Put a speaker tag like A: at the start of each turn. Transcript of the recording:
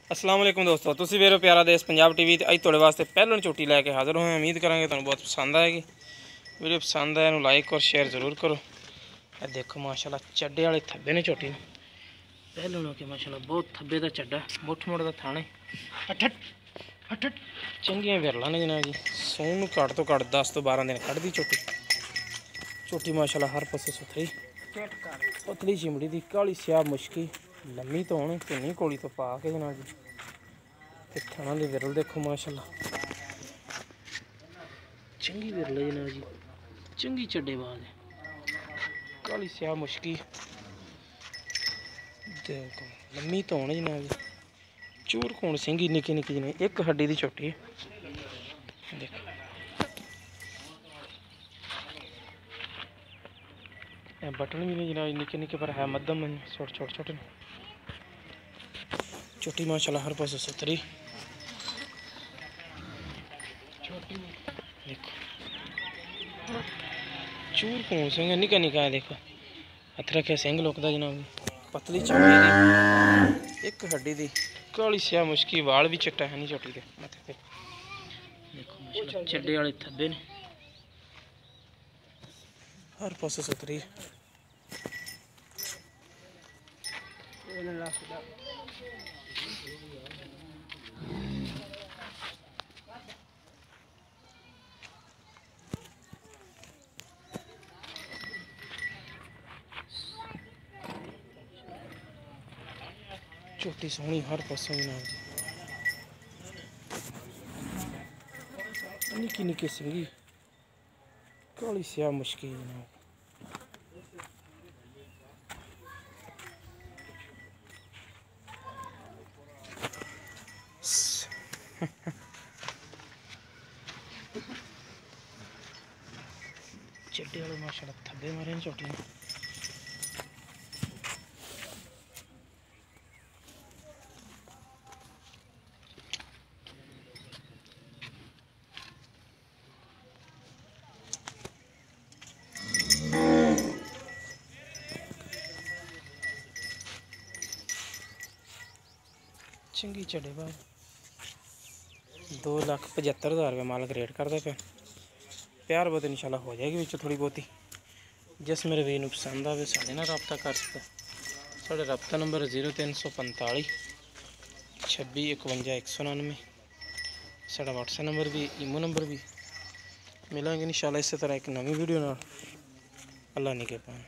A: अस्सलाम वालेकुम दोस्तों, तुसी वेरो प्यारा देश पंजाब टीवी ते अज तुहाडे वास्ते पहलन झोटी लैके हाज़र होए। उम्मीद करांगे तुहानू बहुत पसंद आएगी। वीडियो पसंद आए लाइक और शेयर जरूर करो। ये देखो माशाल्लाह चड्डे वाले थब्बे ने झोटी में पहलन के माशाल्लाह बहुत थब्बे का चड्डा मुठ मुठ का थाने अठट अठट चंगियां विरला ने जनाब जी। सून घट तो घट 10 तो 12 दिन कढ़दी झोटी। झोटी माशाल्लाह हर पासे सुथरी पतली चिमड़ी की काली स्याह मुश्की लम्मी तो होनी धुनी कोली तो पा के जनाब जी। ते थणा दे विरल देखो माशाल्लाह चंगी विरल है जनाब जी। चंगी चड्डे बाज है काली स्याह मुश्की देखो लम्मी तो होनी जनाब जी। चूर खून सिंगी निक्की निक्की जनाब एक हड्डी की झोटी है। देखो बटन भी नहीं जनाब निक्के निक्के पर है मध्यम छोटे छोटे छोटी माशाल्लाह हर पास सुथरी। देखो चूर खून सिंह निका निका है। देखो हथ रखे सिंह लुकदा जनाब जी। पतली चमड़ी दी एक हड्डी दी काली स्याह मुश्की वाल भी चिट्टा है नहीं झोटी के मथे पे। देखो माशाल्लाह चड्डे वाले थब्बे ने हर पास सुथरी। झोटी सोहनी हर पासों जनाब जी। निक्की निक्की सिंगी काली स्याह मुश्की जनाब। चड्डे वाले माशाल्लाह थब्बे मारे झोटी ने। चंगी चढ़े भाई 2,75,000 रुपये मालक रेट करता पे। प्यार बहुत इंशाल्लाह हो जाएगी विच थोड़ी बहुती। जिस मेरे वीर पसंद आए साढ़े नाल रब्ता कर सकता। साढ़े रब्ता नंबर 0345 26 51 199। साढ़ा व्हाट्सएप नंबर भी ईमो नंबर भी। मिलेंगे इंशाल्लाह इस तरह एक नवी वीडियो नाल। अल्लाह नहीं के पाए।